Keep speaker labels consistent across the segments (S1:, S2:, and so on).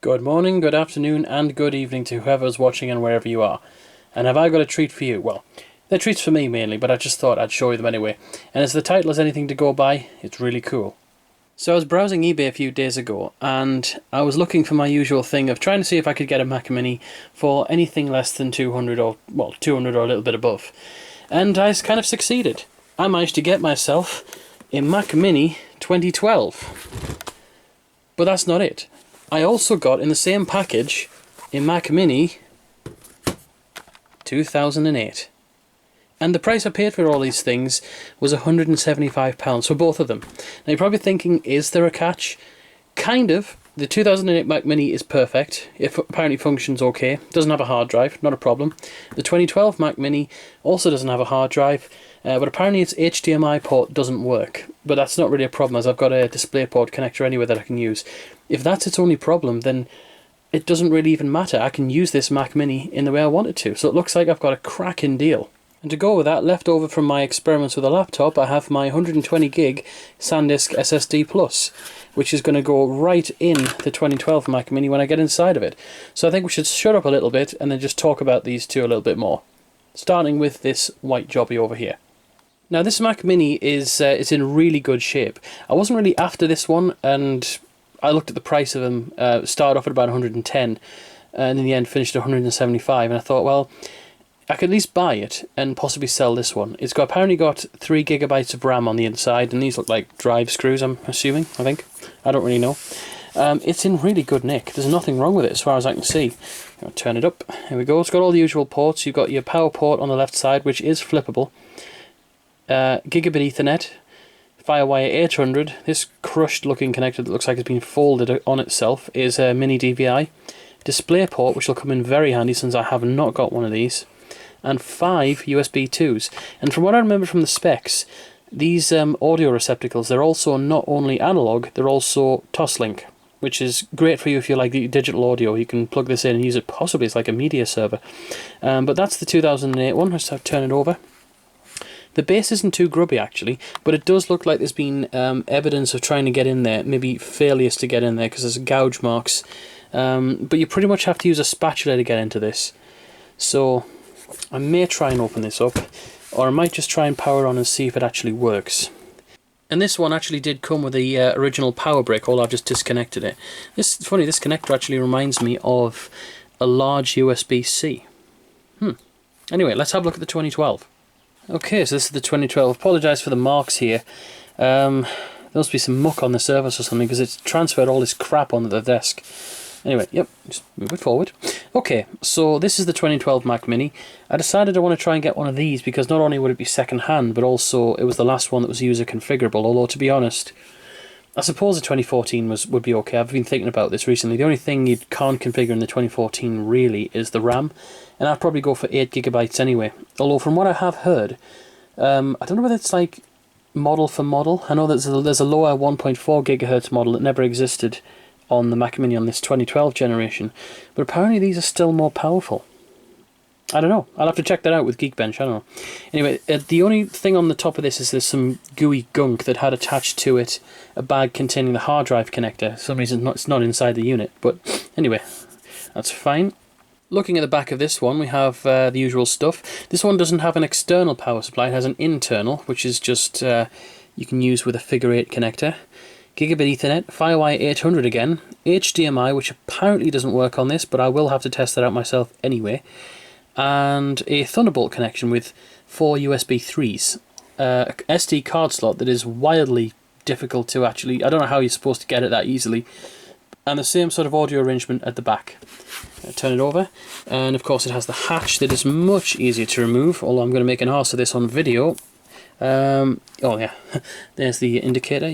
S1: Good morning, good afternoon, and good evening to whoever's watching and wherever you are. And have I got a treat for you? Well, they're treats for me mainly, but I just thought I'd show you them anyway. And as the title is anything to go by, it's really cool. So I was browsing eBay a few days ago, and I was looking for my usual thing of trying to see if I could get a Mac Mini for anything less than 200 or, well, 200 or a little bit above. And I kind of succeeded. I managed to get myself a Mac Mini 2012. But that's not it. I also got in the same package a Mac Mini 2008. And the price I paid for all these things was £175 for both of them. Now you're probably thinking, is there a catch? Kind of. The 2008 Mac Mini is perfect. It apparently functions okay. Doesn't have a hard drive, not a problem. The 2012 Mac Mini also doesn't have a hard drive, but apparently its HDMI port doesn't work. But that's not really a problem, as I've got a DisplayPort connector anyway that I can use. If that's its only problem, then it doesn't really even matter. I can use this Mac Mini in the way I want it to. So it looks like I've got a cracking deal. And to go with that, left over from my experiments with a laptop, I have my 120 gig SanDisk SSD Plus, which is going to go right in the 2012 Mac Mini when I get inside of it. So I think we should shut up a little bit and then just talk about these two a little bit more. Starting with this white jobby over here. Now this Mac Mini is it's in really good shape. I wasn't really after this one, and I looked at the price of them, started off at about 110, and in the end finished at 175, and I thought, well, I could at least buy it and possibly sell this one. It's apparently got 3 gigabytes of RAM on the inside, and these look like drive screws, I'm assuming, I think. I don't really know. It's in really good nick. There's nothing wrong with it as far as I can see. I'll turn it up. Here we go. It's got all the usual ports. You've got your power port on the left side, which is flippable. Gigabit Ethernet. Firewire 800. This crushed looking connector that looks like it's been folded on itself is a mini DVI. DisplayPort, which will come in very handy since I have not got one of these. And 5 USB 2s. And from what I remember from the specs, these audio receptacles, they're also not only analog, they're also Toslink, which is great for you if you like the digital audio. You can plug this in and use it possibly as like a media server. But that's the 2008 one. Let's turn it over. The base isn't too grubby actually, but it does look like there's been evidence of trying to get in there, maybe failures to get in there because there's gouge marks. But you pretty much have to use a spatula to get into this. So I may try and open this up, or I might just try and power on and see if it actually works. And this one actually did come with the original power brick, although I've just disconnected it. It's funny, this connector actually reminds me of a large USB-C. Anyway, let's have a look at the 2012. Okay, so this is the 2012. Apologise for the marks here. There must be some muck on the surface or something, because it's transferred all this crap onto the desk. Anyway, yep, just move it forward. Okay, so this is the 2012 Mac Mini. I decided I want to try and get one of these because not only would it be second hand, but also it was the last one that was user configurable, although to be honest, I suppose the 2014 would be okay. I've been thinking about this recently. The only thing you can't configure in the 2014 really is the RAM, and I'd probably go for 8 gigabytes anyway. Although from what I have heard, I don't know whether it's like model for model. I know there's a lower 1.4 gigahertz model that never existed on the Mac Mini on this 2012 generation, but apparently these are still more powerful. I don't know. I'll have to check that out with Geekbench. I don't know. Anyway, the only thing on the top of this is there's some gooey gunk that had attached to it a bag containing the hard drive connector. For some reason it's not inside the unit, but anyway, that's fine. Looking at the back of this one, we have the usual stuff. This one doesn't have an external power supply. It has an internal, which is just you can use with a figure 8 connector. Gigabit Ethernet, Firewire 800 again, HDMI, which apparently doesn't work on this, but I will have to test that out myself anyway, and a Thunderbolt connection with 4 USB 3s. SD card slot that is wildly difficult to actually, I don't know how you're supposed to get it that easily, and the same sort of audio arrangement at the back. Turn it over, and of course it has the hatch that is much easier to remove, although I'm going to make an arse of this on video. Oh yeah, there's the indicator.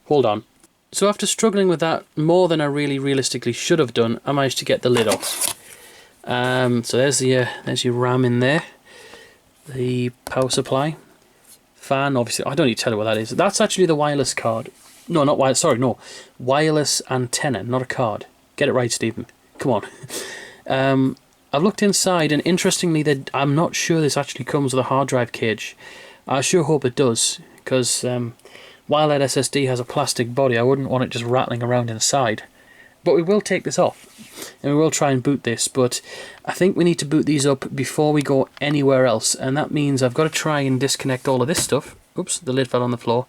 S1: Hold on. So after struggling with that more than I really realistically should have done, I managed to get the lid off. So there's your RAM in there, the power supply, fan. Obviously, I don't need to tell you what that is. That's actually the wireless card. No, not wireless. Sorry, no, wireless antenna, not a card. Get it right, Stephen. Come on. I've looked inside, and interestingly, I'm not sure this actually comes with a hard drive cage. I sure hope it does, because while that SSD has a plastic body, I wouldn't want it just rattling around inside. But we will take this off, and we will try and boot this, but I think we need to boot these up before we go anywhere else, and that means I've got to try and disconnect all of this stuff. Oops, the lid fell on the floor.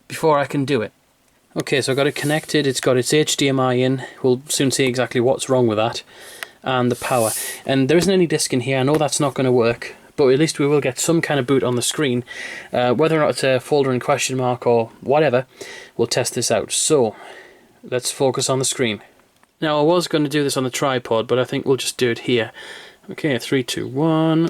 S1: Before I can do it. Okay, so I've got it connected, it's got its HDMI in, we'll soon see exactly what's wrong with that, and the power. And there isn't any disk in here, I know that's not going to work, but at least we will get some kind of boot on the screen. Whether or not it's a folder in question mark or whatever, we'll test this out. So, let's focus on the screen. Now I was going to do this on the tripod, but I think we'll just do it here. Okay, 3, 2, 1.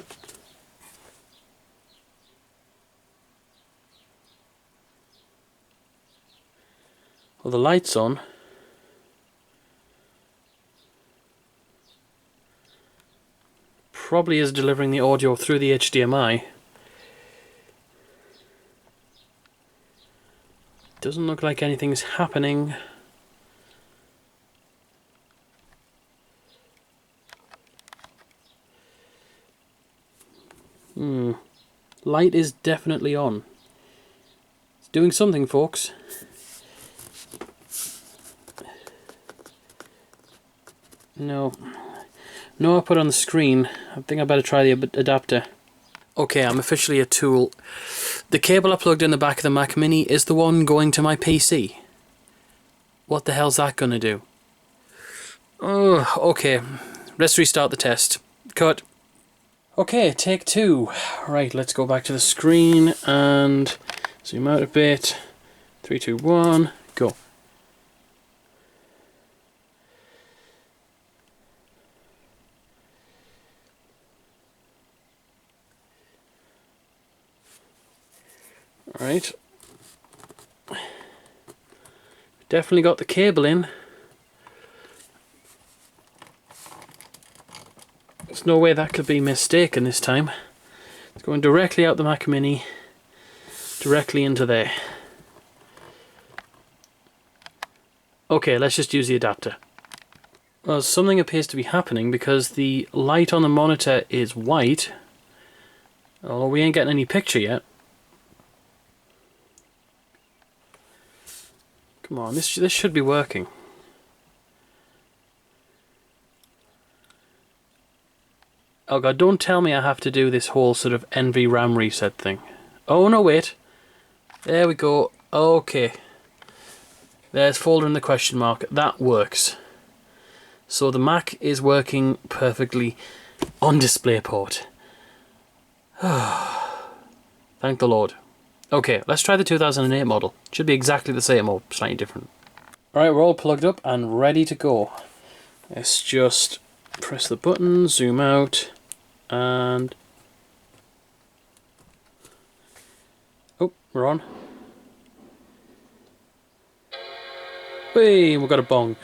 S1: Well, the light's on. Probably is delivering the audio through the HDMI. Doesn't look like anything's happening. Light is definitely on. It's doing something, folks. No, I put on the screen. I think I better try the adapter. Okay, I'm officially a tool. The cable I plugged in the back of the Mac Mini is the one going to my PC. What the hell's that gonna do? Oh, okay. Let's restart the test. Cut. Okay, take 2. Right, let's go back to the screen and zoom out a bit. 3, 2, 1, go. Alright. Definitely got the cable in. There's no way that could be mistaken this time. It's going directly out the Mac Mini, directly into there. Okay, let's just use the adapter. Well, something appears to be happening because the light on the monitor is white, although we ain't getting any picture yet. Come on, this should be working. Oh god, don't tell me I have to do this whole sort of NVRAM reset thing. Oh no, wait. There we go. Okay. There's folder in the question mark. That works. So the Mac is working perfectly on DisplayPort. Thank the Lord. Okay, let's try the 2008 model. Should be exactly the same or slightly different. Alright, we're all plugged up and ready to go. Let's just press the button, zoom out, and... oh, we're on. Hey, we've got a bong.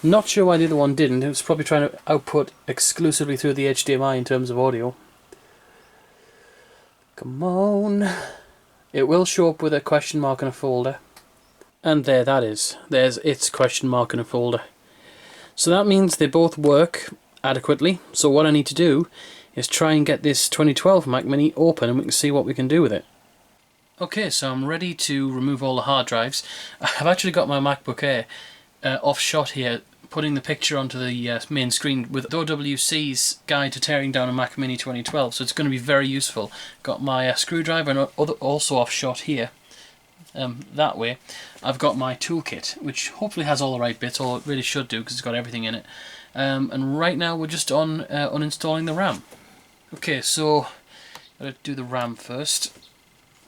S1: Not sure why the other one didn't. It was probably trying to output exclusively through the HDMI in terms of audio. Come on. It will show up with a question mark in a folder. And there that is. There's its question mark in a folder. So that means they both work adequately. So what I need to do is try and get this 2012 Mac Mini open and we can see what we can do with it. Okay, so I'm ready to remove all the hard drives. I've actually got my MacBook Air off shot here, putting the picture onto the main screen with OWC's guide to tearing down a Mac Mini 2012, so it's going to be very useful. Got my screwdriver and also off shot here. That way I've got my toolkit, which hopefully has all the right bits, or it really should do because it's got everything in it. And right now we're just on uninstalling the RAM. Okay, so gotta do the RAM first.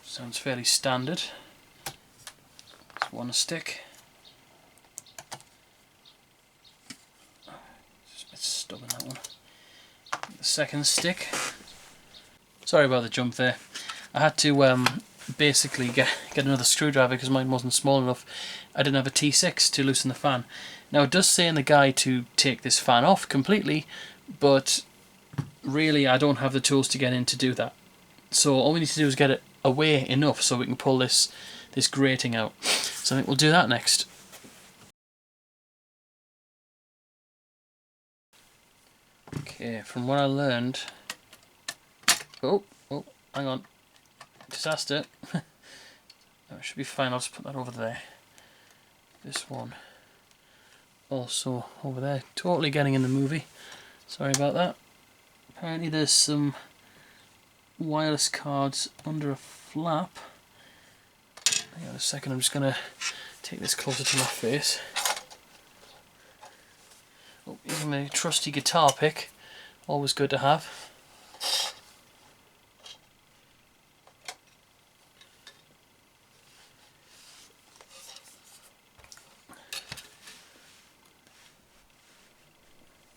S1: Sounds fairly standard. Just one stick. Just a bit stubborn, that one. The second stick. Sorry about the jump there. I had to basically get another screwdriver because mine wasn't small enough. I didn't have a T6 to loosen the fan. Now it does say in the guide to take this fan off completely, but really I don't have the tools to get in to do that. So all we need to do is get it away enough so we can pull this grating out. So I think we'll do that next. Okay, from what I learned... oh, hang on. Disaster. That should be fine. I'll just put that over there. This one also over there. Totally getting in the movie. Sorry about that. Apparently there's some wireless cards under a flap. Hang on a second, I'm just going to take this closer to my face. Oh, here's my trusty guitar pick. Always good to have.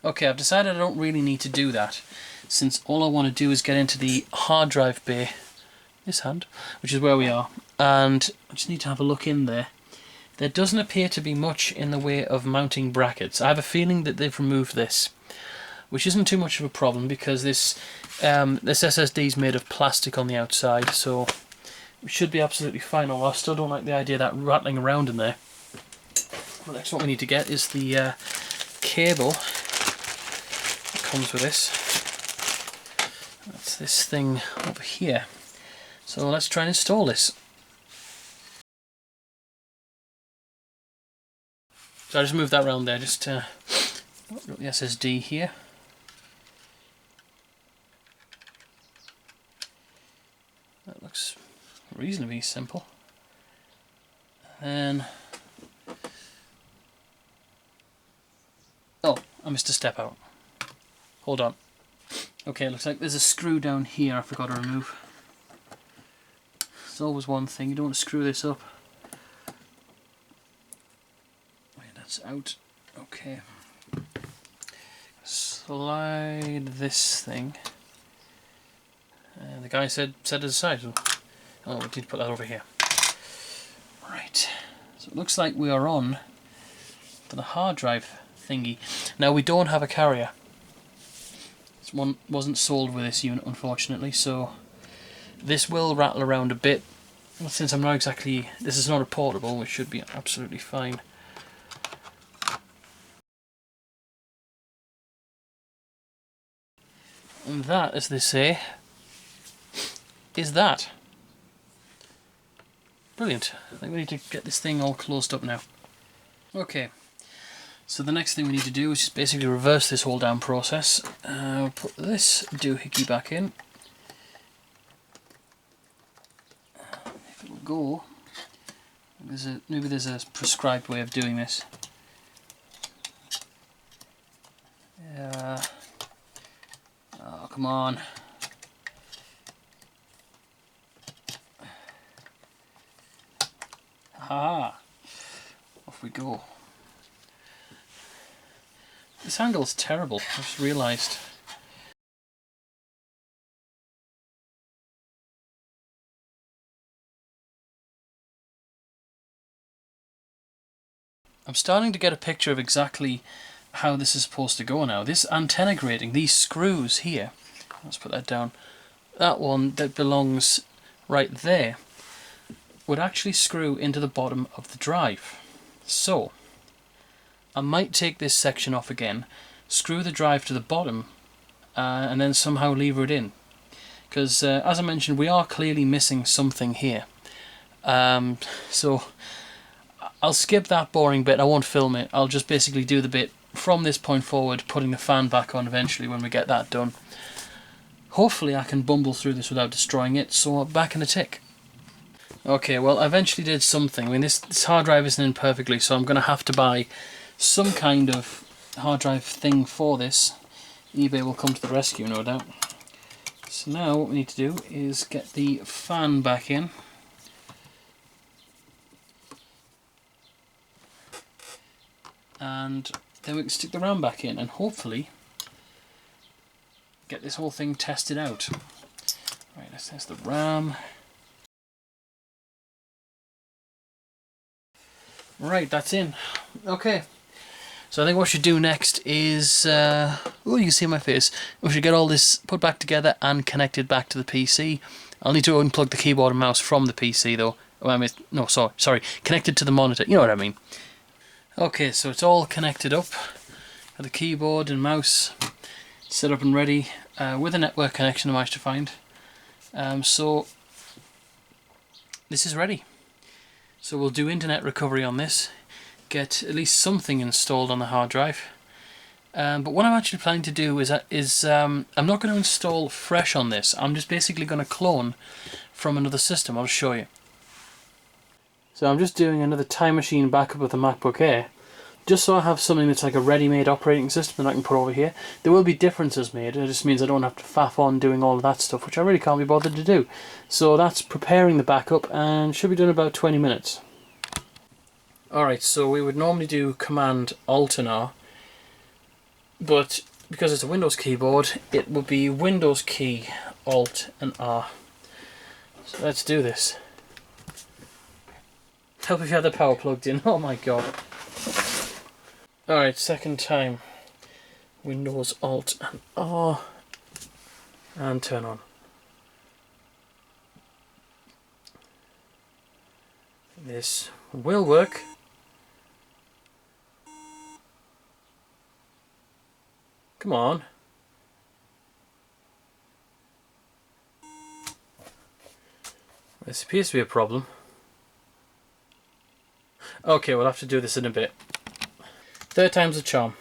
S1: Okay, I've decided I don't really need to do that, since all I want to do is get into the hard drive bay, this hand, which is where we are, and I just need to have a look in there. There doesn't appear to be much in the way of mounting brackets. I have a feeling that they've removed this, which isn't too much of a problem because this SSD is made of plastic on the outside, so it should be absolutely fine, although I still don't like the idea of that rattling around in there. The next one we need to get is the cable that comes with this. That's this thing over here. So let's try and install this. So I just moved that around there, just got the SSD here. That looks reasonably simple. And oh, I missed a step out. Hold on. Okay, looks like there's a screw down here I forgot to remove. There's always one thing, you don't want to screw this up. Wait, that's out. Okay. Slide this thing. And the guy said set it aside. So, oh, we need to put that over here. Right. So it looks like we are on for the hard drive thingy. Now we don't have a carrier. This one wasn't sold with this unit, unfortunately, so this will rattle around a bit. Well, since I'm not exactly, this is not a portable, which should be absolutely fine. And that, as they say, is that. Brilliant. I think we need to get this thing all closed up now. Okay, so the next thing we need to do is just basically reverse this whole damn process. We'll put this doohickey back in. If it will go, maybe there's a prescribed way of doing this. Oh, come on. Aha! Off we go. This angle's terrible, I just realised. I'm starting to get a picture of exactly how this is supposed to go now. This antenna grating, these screws here, let's put that down, that one that belongs right there would actually screw into the bottom of the drive. So I might take this section off again, screw the drive to the bottom, and then somehow lever it in. Because as I mentioned, we are clearly missing something here. So I'll skip that boring bit, I won't film it, I'll just basically do the bit from this point forward, putting the fan back on eventually when we get that done. Hopefully I can bumble through this without destroying it, so back in a tick. Okay, well I eventually did something. I mean, this hard drive isn't in perfectly, so I'm going to have to buy some kind of hard drive thing for this. eBay will come to the rescue, no doubt. So now what we need to do is get the fan back in. And then we can stick the RAM back in and hopefully get this whole thing tested out. Right, let's test the RAM. Right, that's in. Okay. So I think what we should do next is, oh, you can see my face. We should get all this put back together and connected back to the PC. I'll need to unplug the keyboard and mouse from the PC though. Oh, I mean, no, sorry, connected to the monitor. You know what I mean. Okay, so it's all connected up. Got the keyboard and mouse set up and ready with a network connection I managed to find. So this is ready. So we'll do internet recovery on this, get at least something installed on the hard drive. But what I'm actually planning to do is I'm not going to install fresh on this. I'm just basically going to clone from another system. I'll show you. So I'm just doing another Time Machine backup of the MacBook Air, just so I have something that's like a ready-made operating system that I can put over here. There will be differences made. It just means I don't have to faff on doing all of that stuff, which I really can't be bothered to do. So that's preparing the backup, and should be done in about 20 minutes. Alright, so we would normally do Command Alt and R, but because it's a Windows keyboard, it will be Windows key, Alt and R. So let's do this. Help if you have the power plugged in. Oh my god. Alright, second time. Windows Alt and R, and turn on. This will work. Come on. This appears to be a problem. Okay, we'll have to do this in a bit. Third time's the charm.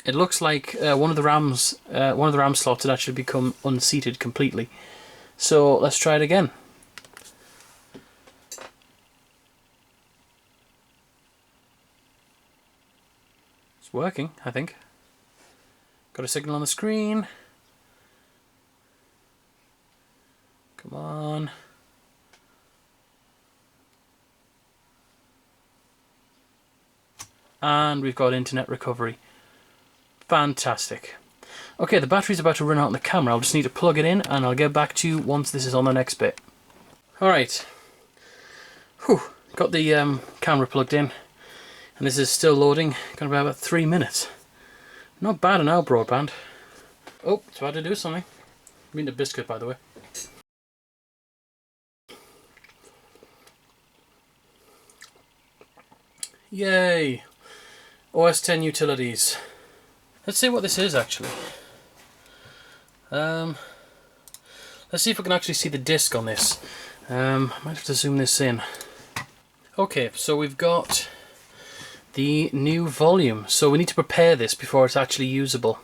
S1: It looks like one of the RAM slots had actually become unseated completely. So let's try it again. It's working, I think. Got a signal on the screen. Come on. And we've got internet recovery. Fantastic. Okay, the battery's about to run out on the camera. I'll just need to plug it in and I'll get back to you once this is on the next bit. Alright. Whew. Got the camera plugged in. And this is still loading. Got about 3 minutes. Not bad on our broadband. Oh, it's about to do something. I mean the biscuit, by the way. Yay! OS 10 utilities. Let's see what this is actually. Let's see if we can actually see the disc on this. Might have to zoom this in. Okay, so we've got the new volume. So we need to prepare this before it's actually usable.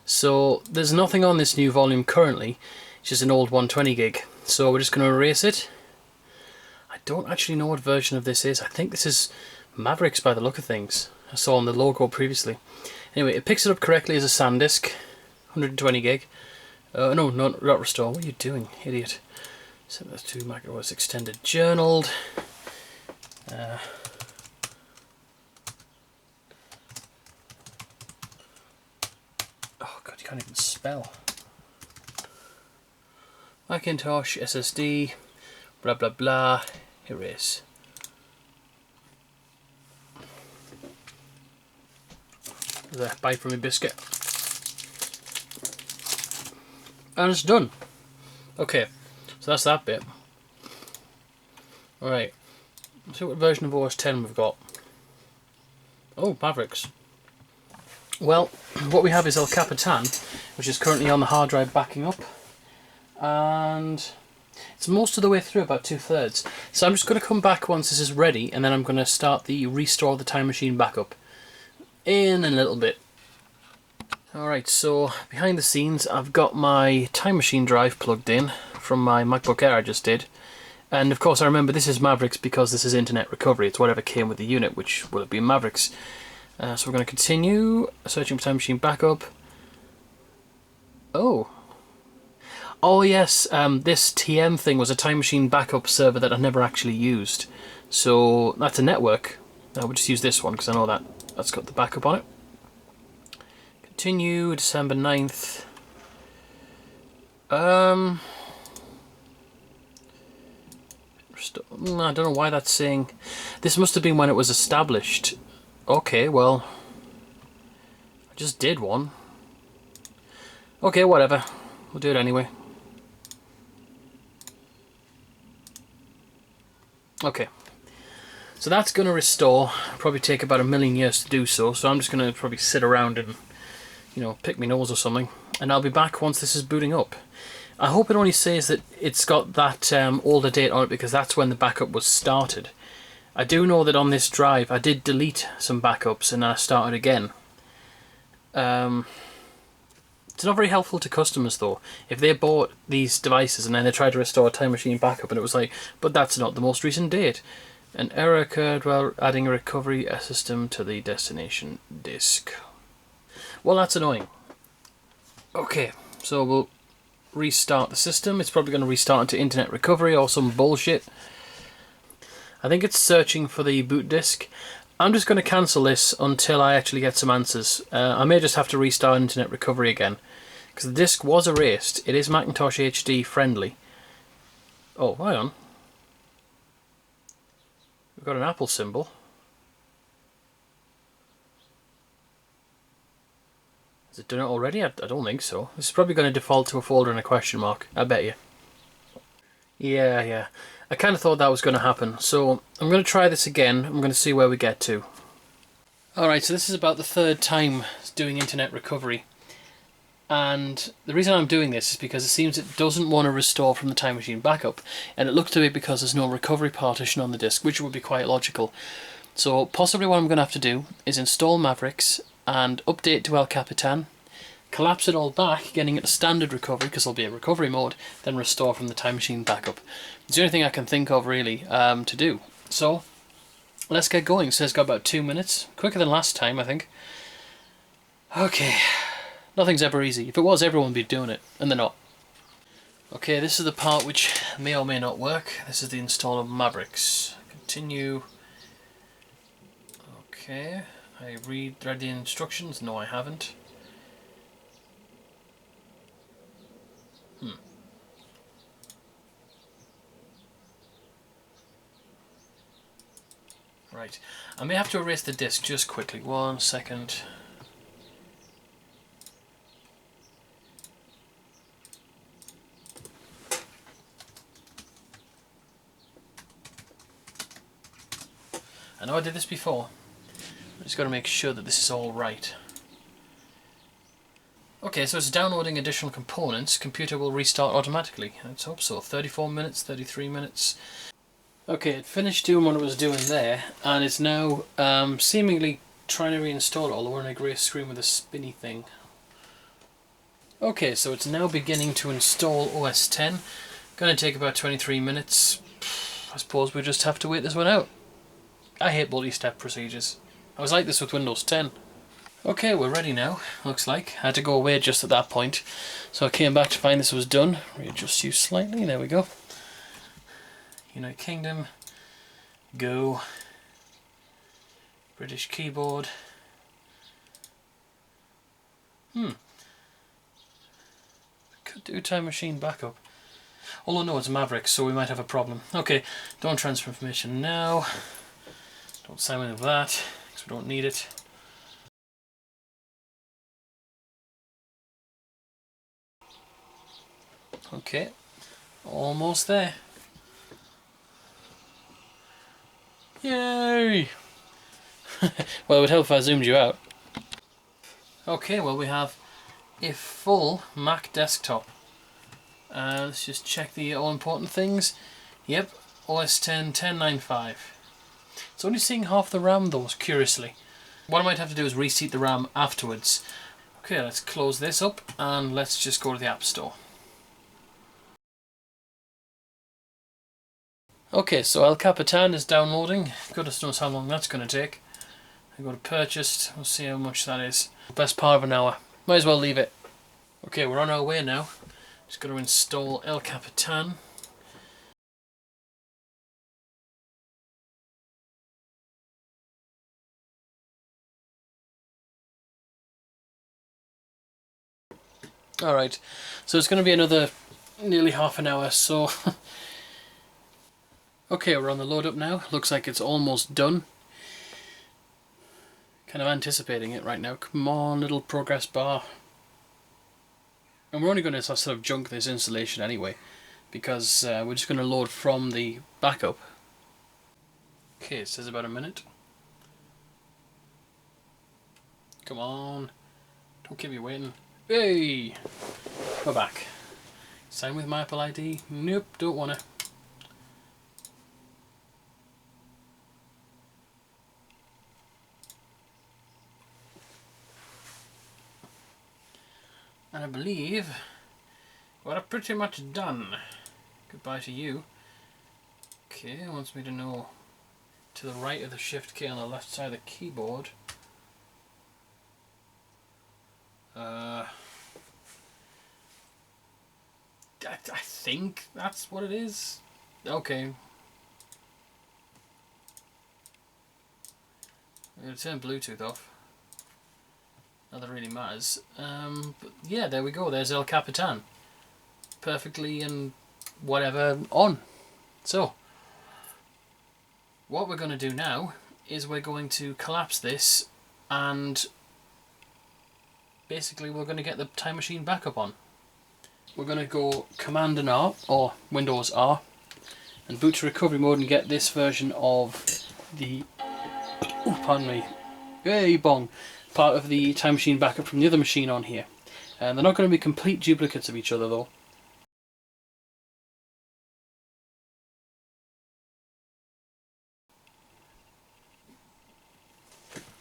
S1: So there's nothing on this new volume currently. It's just an old 120 gig. So we're just going to erase it. I don't actually know what version of this is. I think this is Mavericks by the look of things. I saw on the logo previously. Anyway, it picks it up correctly as a SanDisk, 120 gig. No, not restore. What are you doing, idiot? Set that to macOS extended journaled. Oh god, you can't even spell. Macintosh SSD, blah blah blah. Erase. There, bite from a biscuit. And it's done. Okay, so that's that bit. Alright, let's see what version of OS 10 we've got. Oh, Mavericks. Well, what we have is El Capitan, which is currently on the hard drive backing up. And it's most of the way through, about 2/3. So I'm just going to come back once this is ready, and then I'm going to start the restore the Time Machine backup in a little bit. Alright, so behind the scenes I've got my Time Machine drive plugged in from my MacBook Air I just did. And of course I remember this is Mavericks because this is internet recovery. It's whatever came with the unit, which will have been Mavericks. So we're going to continue searching for Time Machine backup. Oh yes, this TM thing was a Time Machine backup server that I never actually used. So that's a network. We'll just use this one because I know that's got the backup on it. Continue, December 9th. I don't know why that's saying... This must have been when it was established. Okay, well... I just did one. Okay, whatever. We'll do it anyway. Okay. So that's going to restore. Probably take about 1,000,000 years to do so. So I'm just going to probably sit around and, you know, pick my nose or something. And I'll be back once this is booting up. I hope it only says that it's got that older date on it because that's when the backup was started. I do know that on this drive I did delete some backups and then I started again. It's not very helpful to customers though. If they bought these devices and then they tried to restore a Time Machine backup and it was like, but that's not the most recent date. An error occurred while adding a recovery system to the destination disk. Well, that's annoying. Okay, so we'll restart the system. It's probably going to restart into internet recovery or some bullshit. I think it's searching for the boot disk. I'm just going to cancel this until I actually get some answers. I may just have to restart internet recovery again, because the disk was erased. It is Macintosh HD friendly. Oh, hang on. We've got an Apple symbol. Has it done it already? I don't think so. This is probably going to default to a folder and a question mark. I bet you. Yeah. I kind of thought that was going to happen. So I'm going to try this again. I'm going to see where we get to. Alright, so this is about the third time doing internet recovery. And the reason I'm doing this is because it seems it doesn't want to restore from the Time Machine backup. And it looks to be because there's no recovery partition on the disk, which would be quite logical. So possibly what I'm going to have to do is install Mavericks and update to El Capitan, collapse it all back, getting it to standard recovery because there'll be a recovery mode, then restore from the Time Machine backup. It's the only thing I can think of really to do. So let's get going. It says got about 2 minutes, quicker than last time I think. Okay, nothing's ever easy. If it was, everyone would be doing it, and they're not. Okay, this is the part which may or may not work. This is the install of Mavericks. Continue. Okay, I read the instructions. No, I haven't. Right, I may have to erase the disk just quickly. 1 second. I know I did this before. I just got to make sure that this is all right. Okay, so it's downloading additional components. Computer will restart automatically. Let's hope so. 34 minutes, 33 minutes. Okay, it finished doing what it was doing there, and it's now seemingly trying to reinstall it, although we're on a grey screen with a spinny thing. Okay, so it's now beginning to install OS X. Gonna take about 23 minutes. I suppose we just have to wait this one out. I hate multi-step procedures. I was like this with Windows 10. Okay, we're ready now, looks like. I had to go away just at that point, so I came back to find this was done. Readjust you slightly, there we go. United Kingdom, go, British keyboard. Could do Time Machine backup. Although no, it's Mavericks, so we might have a problem. Okay, don't transfer information now. Don't sign any of that, because we don't need it. Okay, almost there. Yay! Well, it would help if I zoomed you out. Okay, well we have a full Mac desktop. Let's just check the all-important things. Yep, OS X 10.9.5. It's only seeing half the RAM though, curiously. What I might have to do is reseat the RAM afterwards. Okay, let's close this up and let's just go to the App Store. Okay, so El Capitan is downloading. Goodness knows how long that's going to take. I go to purchased. We'll see how much that is. Best part of an hour. Might as well leave it. Okay, we're on our way now. Just got to install El Capitan. Alright, so it's going to be another nearly half an hour, so... Okay, we're on the load up now. Looks like it's almost done. Kind of anticipating it right now. Come on, little progress bar. And we're only going to sort of junk this installation anyway, because we're just going to load from the backup. Okay, it says about a minute. Come on. Don't keep me waiting. Hey! Go back. Sign with my Apple ID. Nope, don't wanna. And I believe we're pretty much done. Goodbye to you. Okay, it wants me to know to the right of the shift key on the left side of the keyboard. I think that's what it is. Okay. I'm going to turn Bluetooth off. Not that it really matters. But yeah, there we go. There's El Capitan. Perfectly and whatever on. So, what we're going to do now is we're going to collapse this and basically we're going to get the time machine back up on. We're going to go Command and R, or Windows R, and boot to recovery mode and get this version of the, oh, pardon me, hey bong, part of the time machine backup from the other machine on here. And they're not going to be complete duplicates of each other though.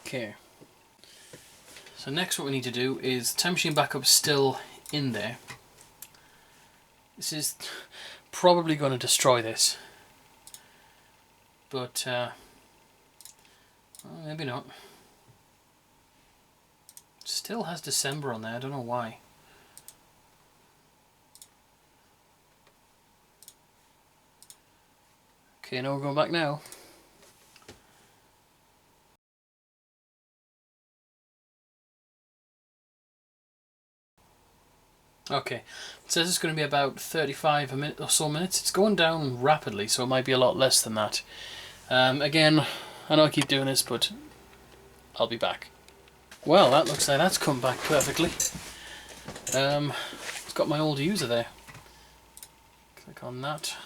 S1: Okay. So next what we need to do is time machine backup still in there. This is probably going to destroy this, but well, maybe not. Still has December on there, I don't know why. Okay, now we're going back now. Okay, it says it's going to be about 35 or so minutes. It's going down rapidly, so it might be a lot less than that. Again, I know I keep doing this, but I'll be back. Well, that looks like that's come back perfectly. It's got my old user there. Click on that.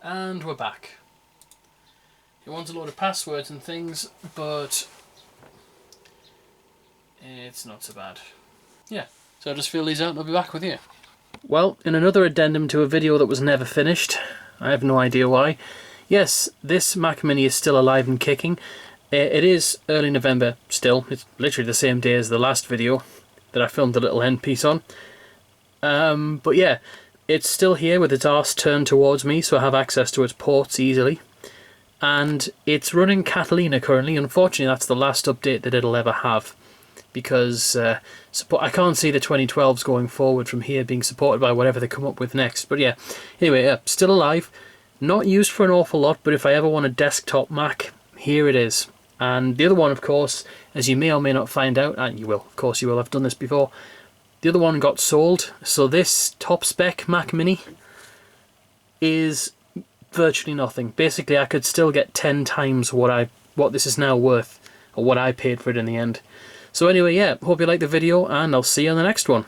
S1: And we're back. It wants a load of passwords and things, but it's not so bad. Yeah, so I'll just fill these out and I'll be back with you. Well, in another addendum to a video that was never finished, I have no idea why. Yes, this Mac Mini is still alive and kicking. It is early November still. It's literally the same day as the last video that I filmed a little end piece on. But yeah, it's still here with its arse turned towards me, so I have access to its ports easily. And it's running Catalina currently. Unfortunately, that's the last update that it'll ever have, because I can't see the 2012s going forward from here being supported by whatever they come up with next. But yeah, anyway, still alive. Not used for an awful lot, but if I ever want a desktop Mac, here it is. And the other one, of course, as you may or may not find out, and you will, of course you will, I've done this before, the other one got sold. So this top spec Mac Mini is virtually nothing. Basically, I could still get 10 times what this is now worth, or what I paid for it in the end. So anyway, yeah, hope you liked the video, and I'll see you on the next one.